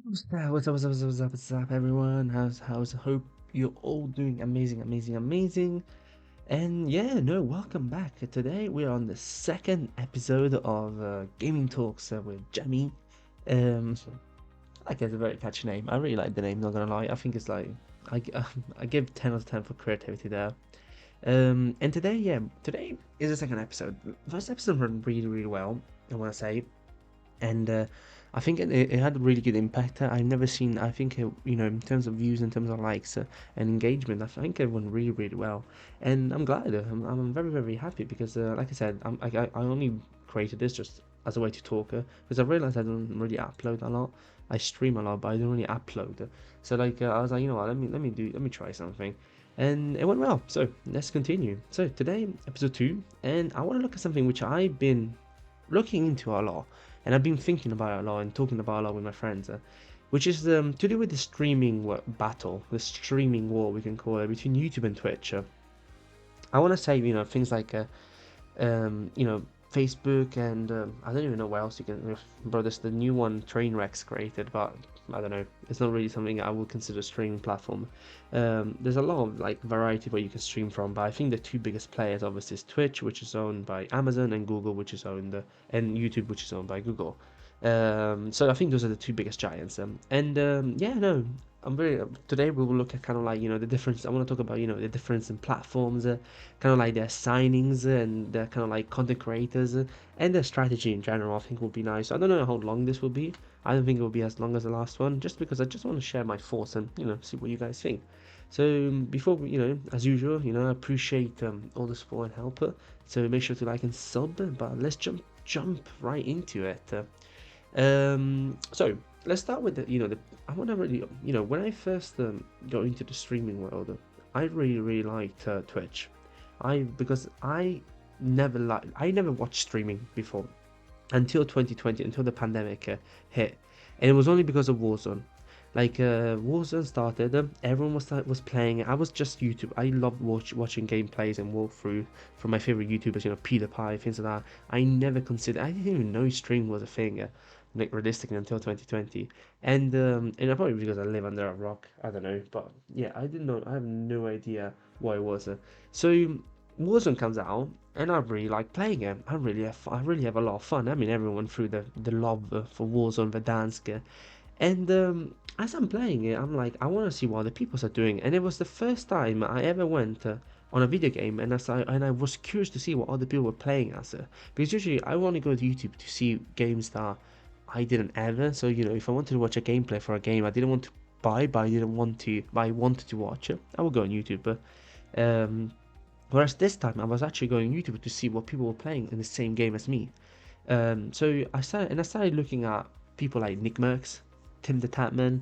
What's up, everyone? How's hope you're all doing amazing. And yeah, no, welcome back. Today we're on the second episode of Gaming Talks with Giammi. Um, like it's a very catchy name. I really like the name, not gonna lie. I think it's like I, g- I give 10 out of 10 for creativity there. And today is the second episode. First episode went really well, I wanna say, and I think it had a really good impact. I've never seen. I think in terms of views, in terms of likes and engagement, I think it went really well, and I'm glad. I'm very happy because, like I said, I only created this just as a way to talk because I realized I don't really upload a lot. I stream a lot, but I don't really upload. So I was like, you know what, let me try something. And it went well, so let's continue. So today, episode 2, and I want to look at something which I've been looking into a lot, and I've been thinking about it a lot and talking about it a lot with my friends, which is to do with the streaming battle, the streaming war we can call it between YouTube and Twitch. I want to say things like Facebook and I don't even know what else you can. Bro, this the new one Trainwreck's created, but I don't know. It's not really something I would consider a streaming platform. There's a lot of like variety where you can stream from, but I think the two biggest players obviously is Twitch, which is owned by Amazon, and Google, which is owned and YouTube, which is owned by Google. So I think those are the two biggest giants. Yeah, no, I'm very. Today we will look at kind of like the difference. I want to talk about the difference in platforms, kind of like their signings and their kind of like content creators and their strategy in general. I think will be nice. I don't know how long this will be. I don't think it will be as long as the last one, just because I just want to share my thoughts and see what you guys think. So before as usual, I appreciate all the support and help. So make sure to like and sub. But let's jump right into it. So let's start with I want to really when I first got into the streaming world, I really liked Twitch. I never watched streaming before until 2020, until the pandemic hit, and it was only because of Warzone. Like Warzone started, everyone was playing it. I was just YouTube. I loved watching gameplays and walkthrough from my favorite YouTubers, PewDiePie, things like that. I didn't even know streaming was a thing, like realistically until 2020. And probably because I live under a rock. I don't know, but yeah, I didn't know. I have no idea what it was. So Warzone comes out, and I really like playing it. I really have a lot of fun. I mean, everyone through the love for Warzone, Verdansk, and as I'm playing it, I'm like, I want to see what the people are doing. And it was the first time I ever went on a video game, and I was curious to see what other people were playing as. Because usually I want to go to YouTube to see games that I didn't ever. So if I wanted to watch a gameplay for a game I didn't want to buy, but I wanted to watch it, I would go on YouTube. Um, Whereas this time I was actually going on YouTube to see what people were playing in the same game as me. So I started looking at people like Nick Merckx, Tim the Tatman,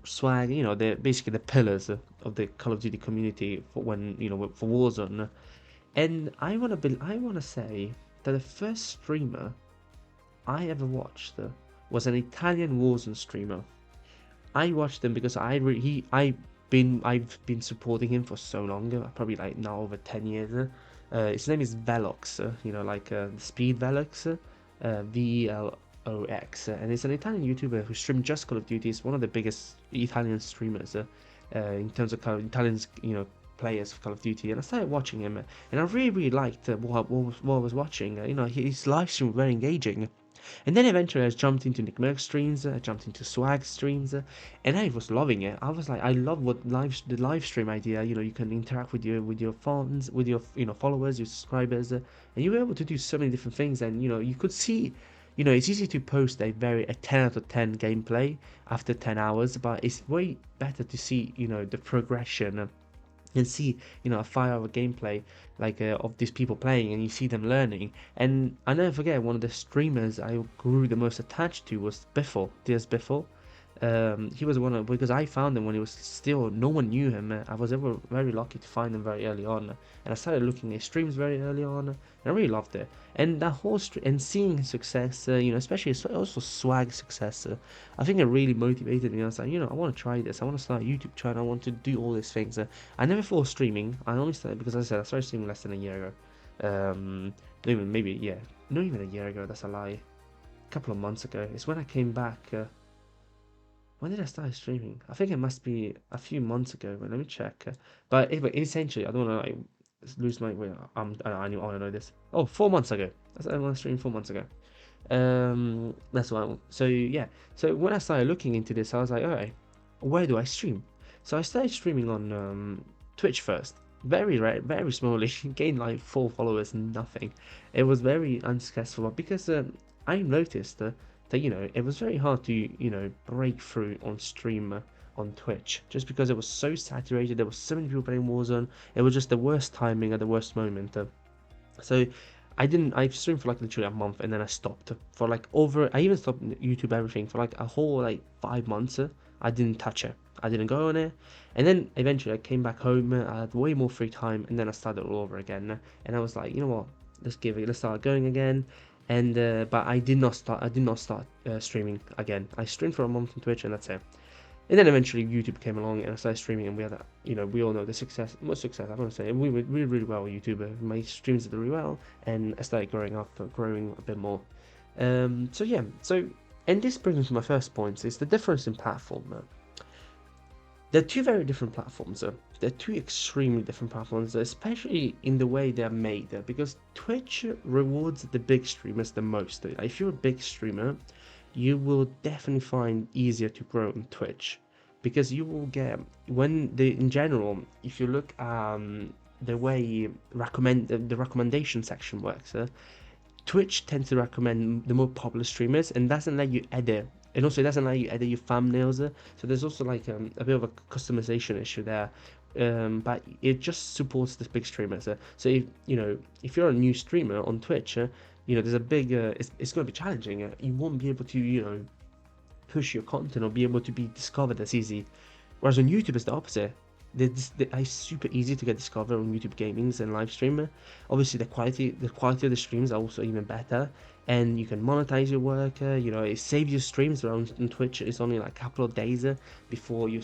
Swag. They're basically the pillars of the Call of Duty community for when for Warzone. And I wanna say that the first streamer I ever watched was an Italian Warzone streamer. I watched him because I've been supporting him for so long, probably like now over 10 years. His name is Velox, like Speed Velox, Velox, and he's an Italian YouTuber who streamed just Call of Duty. He's one of the biggest Italian streamers in terms of Italian, players of Call of Duty. And I started watching him, and I really liked what I was watching. His live stream was very engaging. And then eventually I jumped into Nick Merck streams, I jumped into Swag streams, and I was loving it. I was like, I love the live stream idea. You can interact with your fans, with your followers, your subscribers, and you were able to do so many different things. And you could see, it's easy to post a 10 out of 10 gameplay after 10 hours, but it's way better to see the progression and see a 5 hour gameplay like of these people playing, and you see them learning. And I never forget, one of the streamers I grew the most attached to was Biffle, Diaz Biffle. He was one of, because I found him when he was still, no one knew him. I was ever very lucky to find him very early on, and I started looking at streams very early on, and I really loved it. And that whole and seeing his success, especially also Swag success, I think it really motivated me. I was like, I want to try this. I want to start a YouTube channel. I want to do all these things. I never thought of streaming. I only started because, as I said, I started streaming less than a year ago. Not even maybe yeah, not even a year ago. That's a lie. A couple of months ago. It's when I came back. When did I start streaming? I think it must be a few months ago. But let me check. But essentially, I don't want to like lose my way. I want to know this. Oh, 4 months ago. I started my stream 4 months ago. That's why. So yeah. So when I started looking into this, I was like, all right, where do I stream? So I started streaming on Twitch first. Very rare, very smallly. Gained like 4 followers, nothing. It was very unsuccessful because I noticed that it was very hard to break through on stream on Twitch just because it was so saturated. There was so many people playing Warzone. It was just the worst timing at the worst moment. So I streamed for like literally a month and then I stopped for like over. I even stopped YouTube everything for like a whole like 5 months. I didn't touch it. I didn't go on it, and then eventually I came back home. I had way more free time, and then I started all over again. And I was like, you know what? Let's start going again. And but I did not start. I did not start streaming again. I streamed for a month on Twitch, and that's it. And then eventually YouTube came along and I started streaming, and we had that, we all know the success, much success, I want to say, we were really, really well on YouTube. My streams did really well, and I started growing a bit more. So yeah, and this brings me to my first point, is the difference in platform. They're two very different platforms. They're two extremely different platforms, especially in the way they're made. Because Twitch rewards the big streamers the most. If you're a big streamer, you will definitely find easier to grow on Twitch, because you will get, in general, if you look the way the recommendation section works, Twitch tends to recommend the more popular streamers and doesn't let you edit. And also, it doesn't let you edit your thumbnails. So there's also like a bit of a customization issue there. But it just supports the big streamers. So if you're a new streamer on Twitch, there's a big. It's going to be challenging. You won't be able to push your content or be able to be discovered as easy. Whereas on YouTube, it's the opposite. They're super easy to get discovered on YouTube gamings and live stream. Obviously, the quality of the streams are also even better, and you can monetize your work. It saves your streams around on Twitch. It's only like a couple of days before you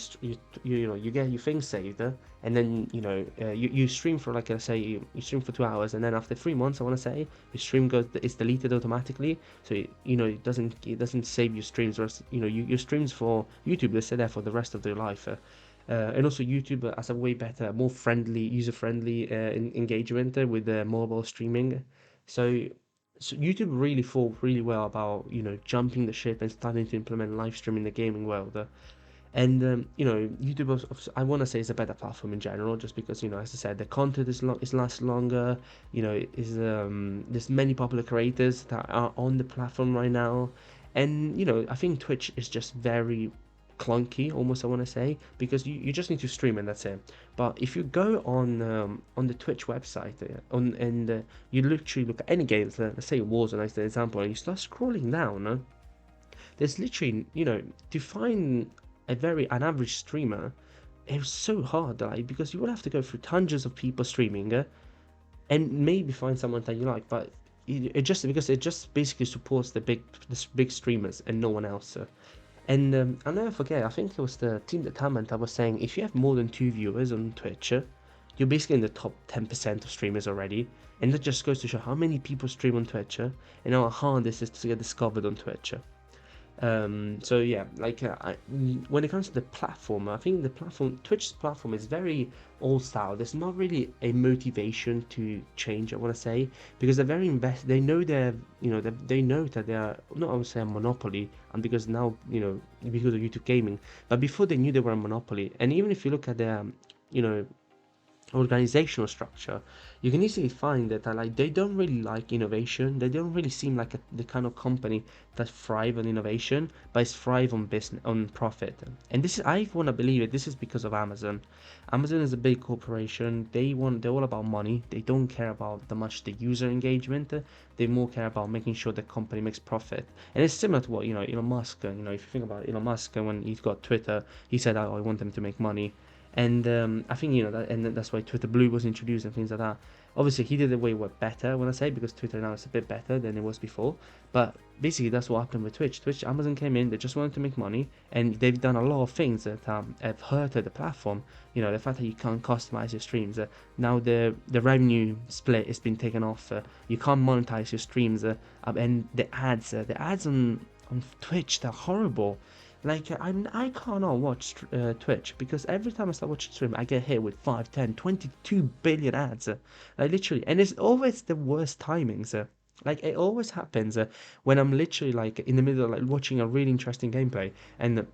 get your thing saved, and then you stream for like, say you stream for 2 hours, and then after 3 months, I want to say, your stream it's deleted automatically. So it doesn't save your streams, or your streams for YouTube, they stay there for the rest of their life. And also YouTube has a way better, more friendly, user-friendly engagement with mobile streaming. So, so YouTube really thought really well about jumping the ship and starting to implement live streaming in the gaming world. And YouTube, I want to say, is a better platform in general, just because as I said, the content lasts longer. There's many popular creators that are on the platform right now, and I think Twitch is just very clunky, almost, I want to say, because you just need to stream and that's it. But if you go on the Twitch website you literally look at any games, let's say Warzone as an example, and you start scrolling down, there's literally to find an average streamer, it's so hard, like, because you will have to go through hundreds of people streaming and maybe find someone that you like, but it just basically supports the big streamers and no one else. And I'll never forget, I think it was the Team Determined that was saying, if you have more than 2 viewers on Twitch, you're basically in the top 10% of streamers already. And that just goes to show how many people stream on Twitch, and how hard this is to get discovered on Twitch. So yeah, like when it comes to the platform, I think Twitch's platform is very old style. There's not really a motivation to change, I want to say, because they're very They know they know that they are not, I would say, a monopoly, and because now because of YouTube gaming, but before they knew they were a monopoly. And even if you look at their organizational structure, you can easily find that like they don't really like innovation. They don't really seem like the kind of company that thrive on innovation, but is thrive on business, on profit. And this is, I want to believe it, this is because of Amazon. Amazon is a big corporation. They're all about money. They don't care about the user engagement. They more care about making sure the company makes profit. And it's similar to what Elon Musk. If you think about Elon Musk, when he got Twitter, he said, "Oh, I want them to make money." And I think that, and that's why Twitter Blue was introduced and things like that. Obviously, he did it way better, when I say, because Twitter now is a bit better than it was before. But basically, that's what happened with Twitch. Amazon came in, they just wanted to make money, and they've done a lot of things that have hurted the platform. The fact that you can't customize your streams. Now the revenue split has been taken off. You can't monetize your streams, and the ads on Twitch, they're horrible. Like I cannot watch Twitch because every time I start watching stream, I get hit with 5, 10, 22 billion ads. Like literally, and it's always the worst timings. Like it always happens when I'm literally like in the middle of like watching a really interesting gameplay, and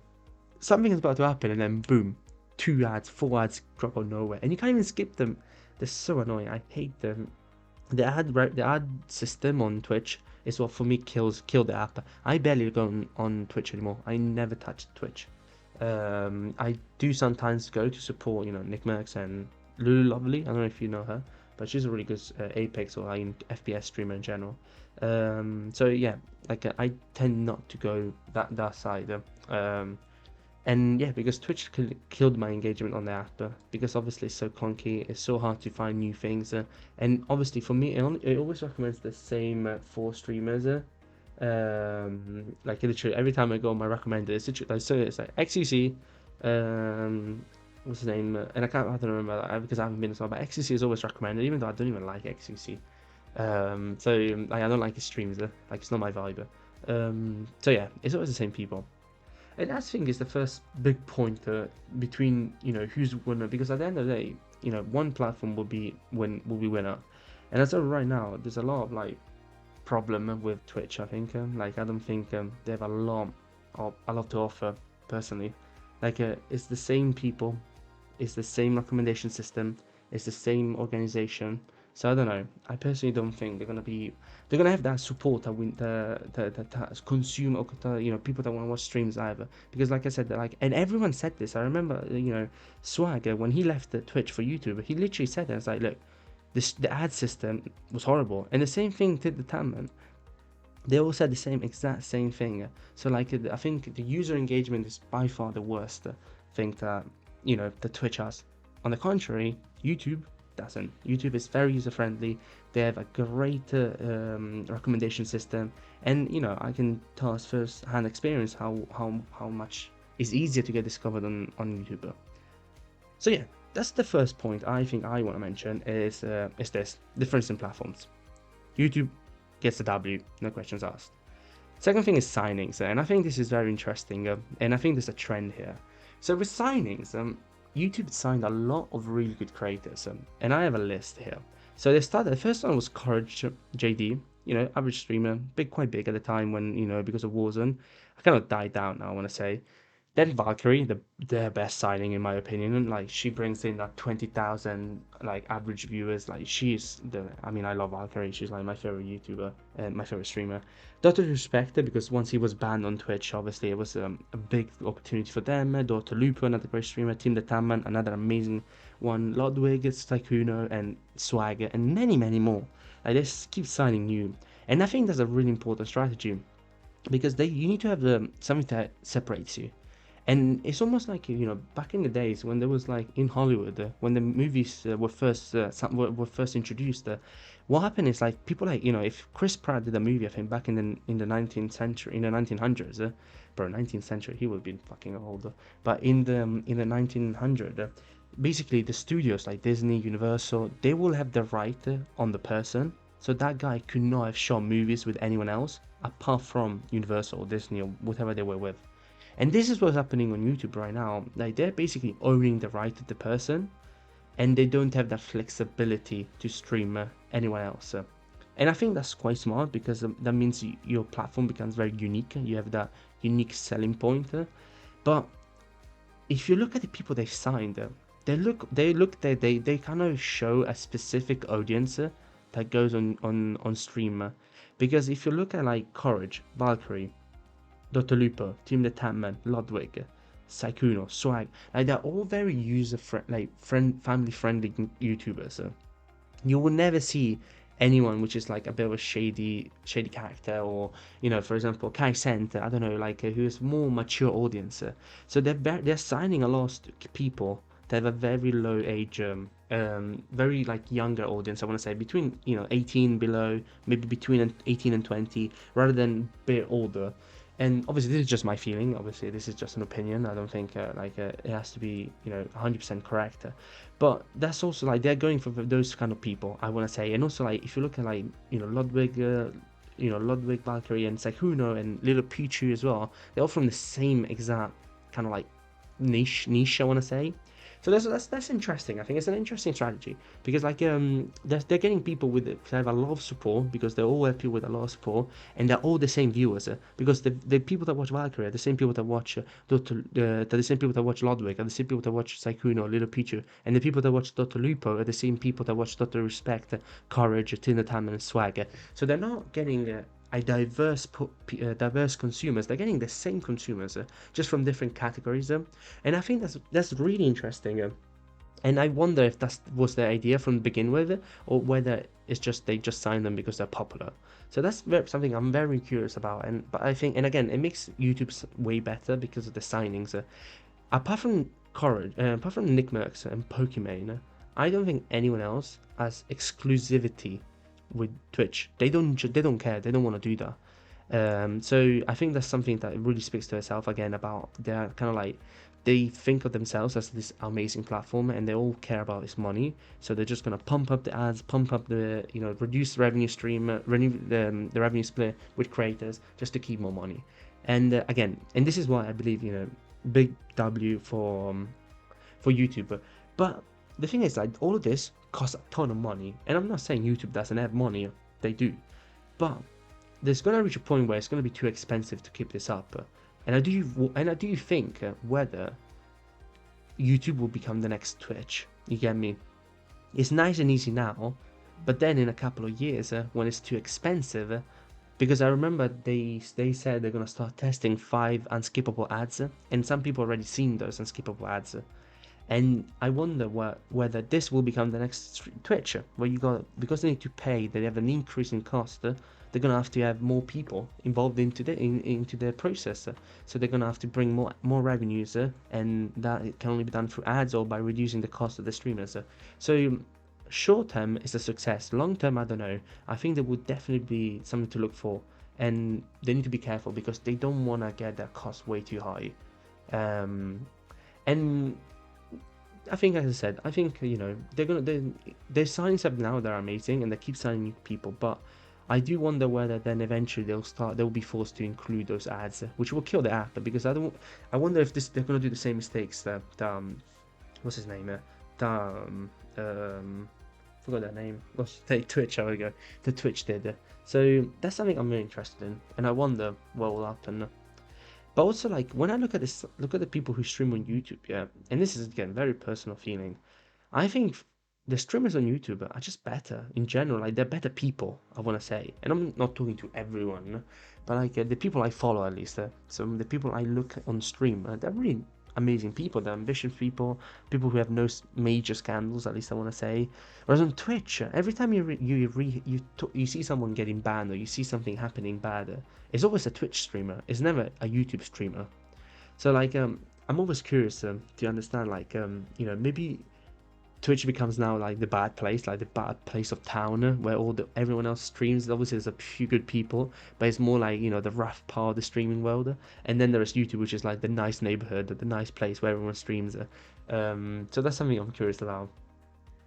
something is about to happen, and then boom, 2 ads, 4 ads drop out of nowhere, and you can't even skip them. They're so annoying. I hate them. The ad system on Twitch is what for me kill the app. I barely go on Twitch anymore. I never touch Twitch. I do sometimes go to support, Nick Merckx and Lulu Lovely. I don't know if you know her, but she's a really good Apex or like FPS streamer in general. So yeah, like I tend not to go that side. And yeah, because Twitch killed my engagement on the app because obviously it's so clunky, it's so hard to find new things, and obviously for me, it always recommends the same 4 streamers. Like literally every time I go on my recommended, it's literally like, so it's like XCC, what's his name, and I don't remember that because I haven't been as well, but XCC is always recommended, even though I don't even like XCC. So like, I don't like his streams, like it's not my vibe. So yeah, it's always the same people. And I think is the first big point between who's winner, because at the end of the day, one platform will be winner, and as of right now, there's a lot of like problem with Twitch. I think like I don't think they have a lot to offer personally. Like it's the same people, it's the same recommendation system, it's the same organization. So I don't know. I personally don't think they're gonna have that support that the consumer, people that want to watch streams either. Because like I said, like, and everyone said this. I remember Swagger when he left the Twitch for YouTube, he literally said that. It's like, look, the ad system was horrible, and the same thing did the Tamman. They all said the exact same thing. So like I think the user engagement is by far the worst thing that the Twitch has. On the contrary, YouTube doesn't. YouTube is very user friendly. They have a great recommendation system, and I can tell us first hand experience how much is easier to get discovered on YouTube. So yeah, that's the first point I think I want to mention is this difference in platforms. YouTube gets the W, no questions asked. Second thing is signings, and I think this is very interesting, and I think there's a trend here. So with signings, YouTube signed a lot of really good creators, and I have a list here. So the first one was Courage JD, average streamer, quite big at the time when, because of Warzone. I kind of died down now, I want to say. Then Valkyrie, their best signing in my opinion, and like she brings in that 20,000 like average viewers. Like I love Valkyrie. She's like my favorite YouTuber and my favorite streamer. Dr. Respected, because once he was banned on Twitch, obviously it was a big opportunity for them. Dr. Lupo, another great streamer. Tim the Tamman, another amazing one. Ludwig, Tycuno, and Swagger, and many more. Like they just keep signing new, and I think that's a really important strategy because you need to have something that separates you. And it's almost like back in the days when there was like in Hollywood when the movies were first introduced. What happened is like people like if Chris Pratt did a movie, I think back in the 19th century, in the 1900s, 19th century, he would have been fucking older. But in the 1900s, basically the studios like Disney, Universal, they will have the right on the person. So that guy could not have shot movies with anyone else apart from Universal or Disney or whatever they were with. And this is what's happening on YouTube right now. Like they're basically owning the right of the person, and they don't have that flexibility to stream anyone else. And I think that's quite smart because that means your platform becomes very unique. You have that unique selling point. But if you look at the people they signed, they kind of show a specific audience that goes on stream. Because if you look at like Courage, Valkyrie, Dr. Lupo, Team the Tatman, Ludwig, Saikuno, Swag, like they're all very family friendly YouTubers. You will never see anyone which is like a bit of a shady character, or for example Kai Sent, I don't know, like who is more mature audience. So they're signing a lot of people that have a very low age, very like younger audience. I want to say between 18 below, maybe between 18 and 20, rather than a bit older. And obviously this is just my feeling, obviously this is just an opinion. I don't think it has to be 100% correct, but that's also like they're going for those kind of people, I want to say. And also like if you look at like Ludwig, Ludwig, Valkyrie, and Sekuno, and Little Pichu as well. They're all from the same exact kind of like niche, I want to say. So that's interesting. I think it's an interesting strategy because like they're getting people with who have a lot of support because they're all happy with a lot of support, and they're all the same viewers because the people that watch Valkyrie are the same people that watch the same people that watch Ludwig, are the same people that watch Saikuno, Little Pichu, and the people that watch Dr. Lupo are the same people that watch Dr. Respect, Courage, Tina Tam, and Swagger. So they're not getting a diverse consumers. They're getting the same consumers, just from different categories. And I think that's really interesting. And I wonder if that was the idea from the begin with, or whether it's just they just signed them because they're popular. So that's something I'm very curious about. But I think, and again, it makes YouTube way better because of the signings. Apart from Courage, apart from Nick Merckx and Pokimane, I don't think anyone else has exclusivity with Twitch. They don't care. They don't want to do that. So I think that's something that really speaks to itself again about they're kind of like they think of themselves as this amazing platform and they all care about this money. So they're just gonna pump up the ads, pump up the reduce revenue stream, renew the revenue split with creators just to keep more money. And again, and this is why I believe big W for YouTube. But the thing is, like, all of this costs a ton of money, and I'm not saying YouTube doesn't have money; they do, but there's gonna reach a point where it's gonna be too expensive to keep this up. And I do think whether YouTube will become the next Twitch. You get me? It's nice and easy now, but then in a couple of years, when it's too expensive, because I remember they said they're gonna start testing 5 unskippable ads, and some people already seen those unskippable ads. And I wonder whether this will become the next Twitch, where because they need to pay, they have an increase in cost. They're gonna have to have more people involved into the process. So they're gonna have to bring more revenues, and that it can only be done through ads or by reducing the cost of the streamers. So short term is a success. Long term, I don't know. I think there would definitely be something to look for, and they need to be careful because they don't want to get their costs way too high. And I think, as I said, I think they're signing up now. They're amazing, and they keep signing new people. But I do wonder whether then eventually they'll be forced to include those ads, which will kill the app. Because I wonder if they're gonna do the same mistakes that what's his name? Forgot that name. Twitch. There we go. The Twitch did. So that's something I'm really interested in, and I wonder what will happen. But also, like, when I look at the people who stream on YouTube, yeah, and this is again very personal feeling. I think the streamers on YouTube are just better in general. Like, they're better people, I want to say. And I'm not talking to everyone, but like the people I follow at least. So the people I look on stream, they're really amazing people. They're ambitious people who have no major scandals. At least I want to say. Whereas on Twitch, every time you see someone getting banned or you see something happening bad, it's always a Twitch streamer. It's never a YouTube streamer. So like I'm always curious to understand like maybe Twitch becomes now like the bad place, like the bad place of town where everyone else streams. Obviously, there's a few good people, but it's more like the rough part of the streaming world. And then there's YouTube, which is like the nice neighborhood, the nice place where everyone streams. So that's something I'm curious about.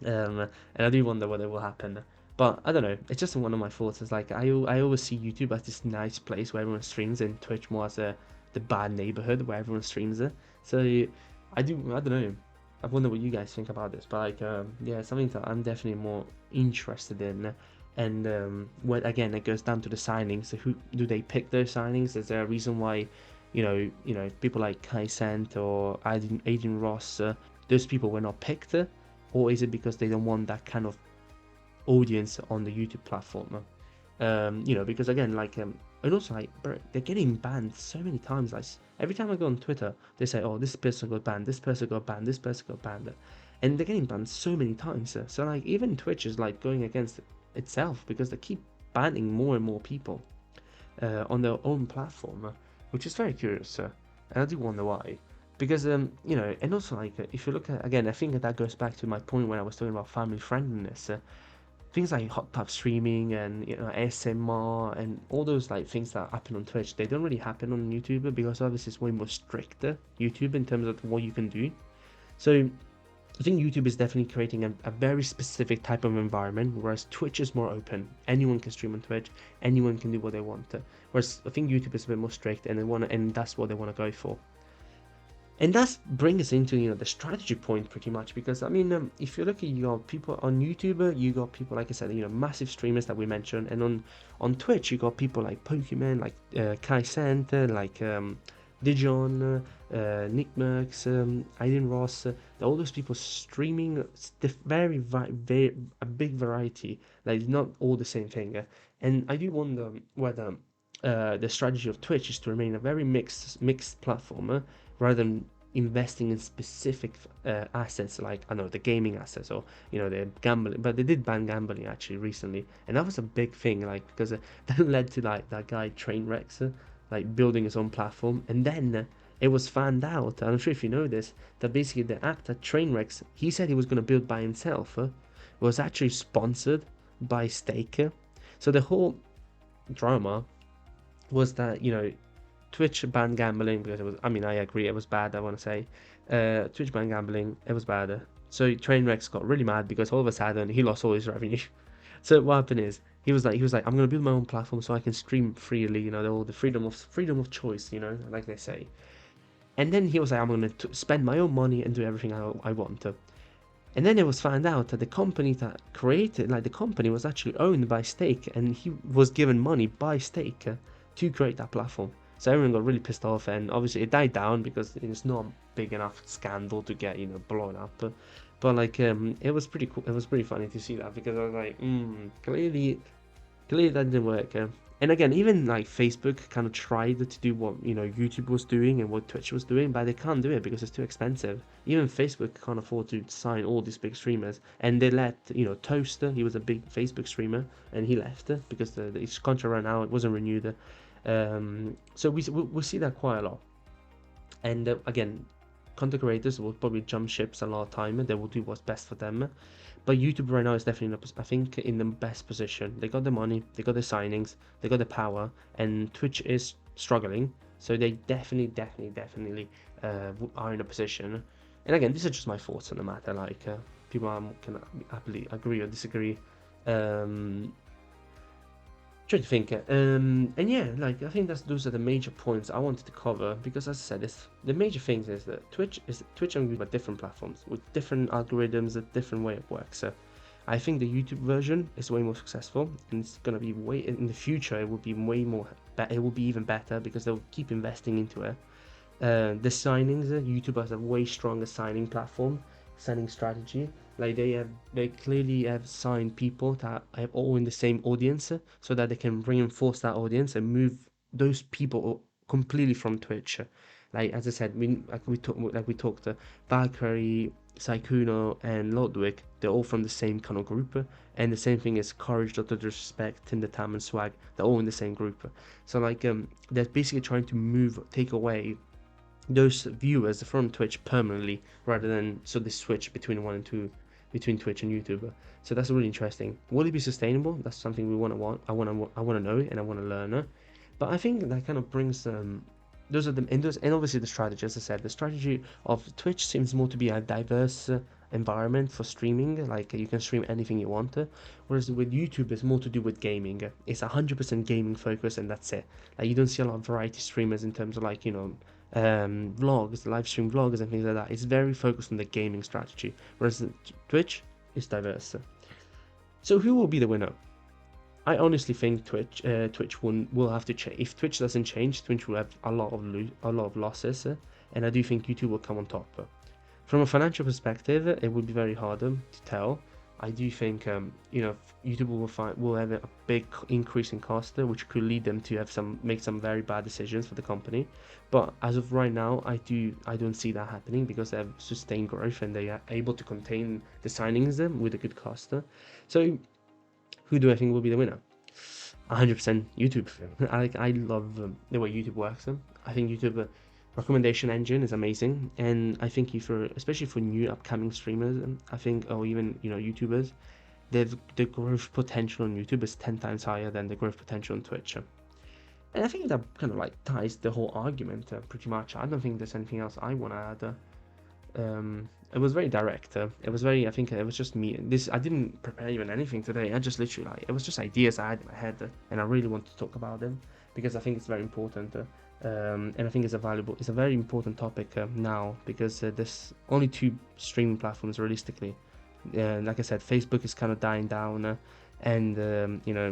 And I do wonder what it will happen. But I don't know. It's just one of my thoughts. It's like I always see YouTube as this nice place where everyone streams, and Twitch more as the bad neighborhood where everyone streams. So I don't know. I wonder what you guys think about this, but like, yeah, something that I'm definitely more interested in. And what again, it goes down to the signings. So who do they pick those signings? Is there a reason why, people like Kai Sant or Aiden Ross, those people were not picked, or is it because they don't want that kind of audience on the YouTube platform? Because again, like, and also like, bro, they're getting banned so many times. Like every time I go on Twitter, they say, "Oh, this person got banned, this person got banned, this person got banned," and they're getting banned so many times. So like, even Twitch is like going against itself because they keep banning more and more people on their own platform, which is very curious. And I do wonder why. Because and also like if you look at again, I think that goes back to my point when I was talking about family friendliness. Things like hot tub streaming and ASMR and all those like things that happen on Twitch, they don't really happen on YouTube because obviously it's way more stricter YouTube in terms of what you can do. So I think YouTube is definitely creating a very specific type of environment, whereas Twitch is more open. Anyone can stream on Twitch, anyone can do what they want. Whereas I think YouTube is a bit more strict, and and that's what they want to go for. And that brings us into the strategy point pretty much, because I mean, if you look at your people on YouTube, you got people like I said, massive streamers that we mentioned, and on Twitch you got people like Pokemon, like Kai Sant, like Dijon, Nick Merckx, Aiden Ross, all those people streaming very a big variety, like not all the same thing. And I do wonder whether the strategy of Twitch is to remain a very mixed platform, rather than investing in specific assets, like I know the gaming assets, or the gambling. But they did ban gambling actually recently, and that was a big thing, like because that led to like that guy Trainwreck's like building his own platform, and then it was found out. I'm not sure if you know this, that basically the app that Trainwreck's he said he was going to build by himself was actually sponsored by Stake. So the whole drama was that Twitch banned gambling because it was. I mean, I agree, it was bad. I want to say, Twitch banned gambling. It was bad. So Trainwreck's got really mad because all of a sudden he lost all his revenue. So what happened is he was like, I'm gonna build my own platform so I can stream freely. All the freedom of choice. Like they say. And then he was like, I'm gonna spend my own money and do everything I want to. And then it was found out that the company that created, like the company was actually owned by Stake, and he was given money by Stake to create that platform. So everyone got really pissed off, and obviously it died down because it's not a big enough scandal to get blown up. But like it was pretty cool. It was pretty funny to see that, because I was like, clearly that didn't work. And again, even like Facebook kind of tried to do what YouTube was doing and what Twitch was doing, but they can't do it because it's too expensive. Even Facebook can't afford to sign all these big streamers, and they let Toaster. He was a big Facebook streamer, and he left because his contract ran out. It wasn't renewed. So we'll see that quite a lot. And again, content creators will probably jump ships a lot of time, and they will do what's best for them. But YouTube right now is definitely, I think, in the best position. They got the money, they got the signings, they got the power, and Twitch is struggling. So they definitely are in a position. And again, these are just my thoughts on the matter. Like people can happily agree or disagree. Trying to think, and yeah, like I think those are the major points I wanted to cover, because as I said, the major things is that Twitch and YouTube are different platforms with different algorithms, a different way of work. So I think the YouTube version is way more successful, and it's gonna be way in the future. It will be way more. It will be even better because they'll keep investing into it. The signings, YouTube has a way stronger signing platform, signing strategy. Like they clearly have signed people that are all in the same audience, so that they can reinforce that audience and move those people completely from Twitch. Like as I said, we talked, Valkyrie, Saikuno, and Lodwick. They're all from the same kind of group, and the same thing is Courage, Dr. Disrespect, Tinder Tam, and Swag. They're all in the same group. So like they're basically trying to take away those viewers from Twitch permanently, rather than so they switch between one and two, between Twitch and YouTube. So that's really interesting. Will it be sustainable? That's something I want to know, and I want to learn. But I think that kind of brings those are the and obviously the strategy. As I said, the strategy of Twitch seems more to be a diverse environment for streaming. Like you can stream anything you want, whereas with YouTube it's more to do with gaming. It's 100% gaming focus, and that's it. Like you don't see a lot of variety streamers in terms of like vlogs, live stream vlogs and things like that. It's very focused on the gaming strategy, whereas Twitch is diverse. So who will be the winner? I honestly think Twitch will have to change. If Twitch doesn't change, Twitch will have a lot of losses, and I do think YouTube will come on top. From a financial perspective, it would be very hard to tell. I do think YouTube will have a big increase in cost, which could lead them to make some very bad decisions for the company. But as of right now, I don't see that happening, because they have sustained growth and they are able to contain the signings with a good cost. So who do I think will be the winner? 100% YouTube. I love the way YouTube works. I think YouTube recommendation engine is amazing, and I think especially for new upcoming streamers, I think, or even YouTubers, the growth potential on YouTube is 10 times higher than the growth potential on Twitch. And I think that kind of like ties the whole argument pretty much. I don't think there's anything else I want to add. It was very direct. It was very. I think it was just me. This I didn't prepare even anything today. I just literally like it was just ideas I had in my head, and I really want to talk about them because I think it's very important. And I think it's a very important topic now because there's only two streaming platforms realistically. Like I said, Facebook is kind of dying down, and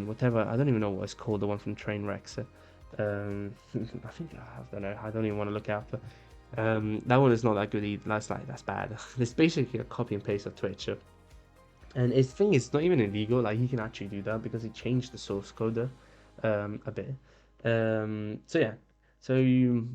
whatever. I don't even know what it's called. The one from Trainwrecks. I think I don't know. I don't even want to look it up. That one is not that good either. That's bad. It's basically a copy and paste of Twitch. And his thing is not even illegal. Like he can actually do that because he changed the source code a bit. So yeah. So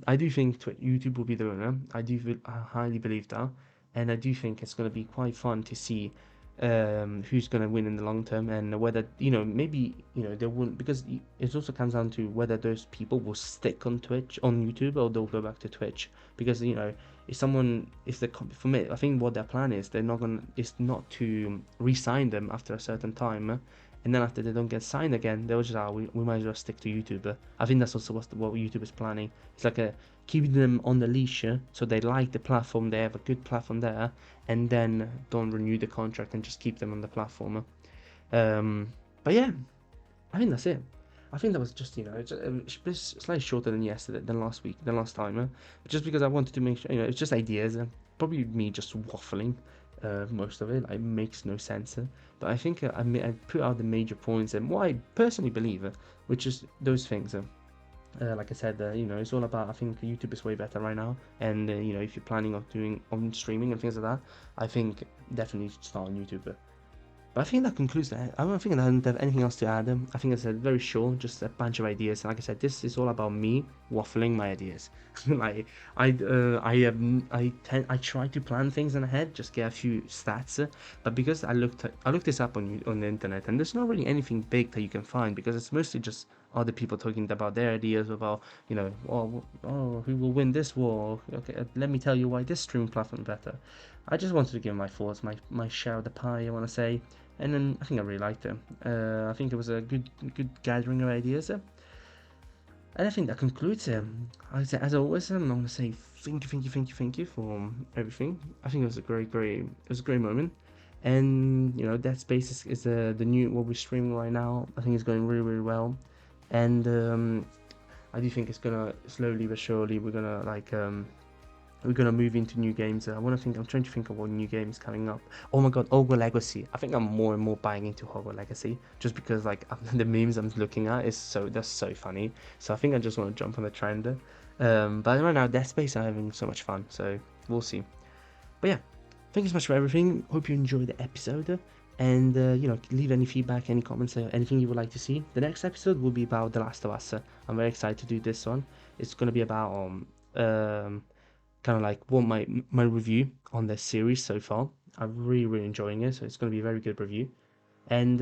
I do think YouTube will be the winner. I highly believe that, and I do think it's going to be quite fun to see who's going to win in the long term, and whether maybe they won't, because it also comes down to whether those people will stick on YouTube, or they'll go back to Twitch. Because if the for me, I think what their plan is, is not to re-sign them after a certain time, and then after they don't get signed again, they'll just we might as well stick to YouTube. I think that's also what YouTube is planning. It's like keeping them on the leash, so they like the platform, they have a good platform there, and then don't renew the contract and just keep them on the platform. But yeah, I think that's it. I think that was just it's slightly shorter than last time. Just because I wanted to make sure it's just ideas. Probably me just waffling. Most of it makes no sense. But I think I put out the major points and what I personally believe, which is those things. Like I said, it's all about. I think YouTube is way better right now, and if you're planning on doing on streaming and things like that, I think definitely start on YouTube. But I think that concludes that. I don't think I don't have anything else to add. I think it's very short, just a bunch of ideas. And like I said, this is all about me waffling my ideas. Like I try to plan things in ahead, just get a few stats. But because I looked this up on the internet, and there's not really anything big that you can find because it's mostly just other people talking about their ideas about who will win this war. Okay, let me tell you why this streaming platform is better. I just wanted to give my thoughts, my share of the pie. I want to say. And then I think I really liked it. I think it was a good gathering of ideas. And I think that concludes it. As always, I'm going to say thank you for everything. I think it was a great moment. And Dead Space is the new what we're streaming right now. I think it's going really well, and I do think it's gonna slowly but surely we're gonna move into new games. I'm trying to think of what new games coming up. Oh my god, Hogwarts Legacy. I think I'm more and more buying into Hogwarts Legacy just because the memes I'm looking at they're so funny. So I think I just want to jump on the trend. But right now, Dead Space are having so much fun. So we'll see. But yeah, thank you so much for everything. Hope you enjoyed the episode. And leave any feedback, any comments, anything you would like to see. The next episode will be about The Last of Us. I'm very excited to do this one. It's gonna be about kind of like what my review on this series so far. I'm really enjoying it, so it's going to be a very good review. And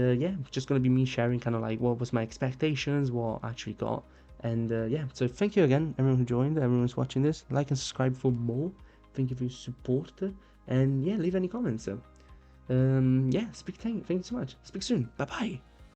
just going to be me sharing kind of like what was my expectations, what I actually got. And so thank you again, everyone who joined, everyone who's watching this. Like and subscribe for more. Thank you for your support. And leave any comments. Thank you so much. Speak soon. Bye bye.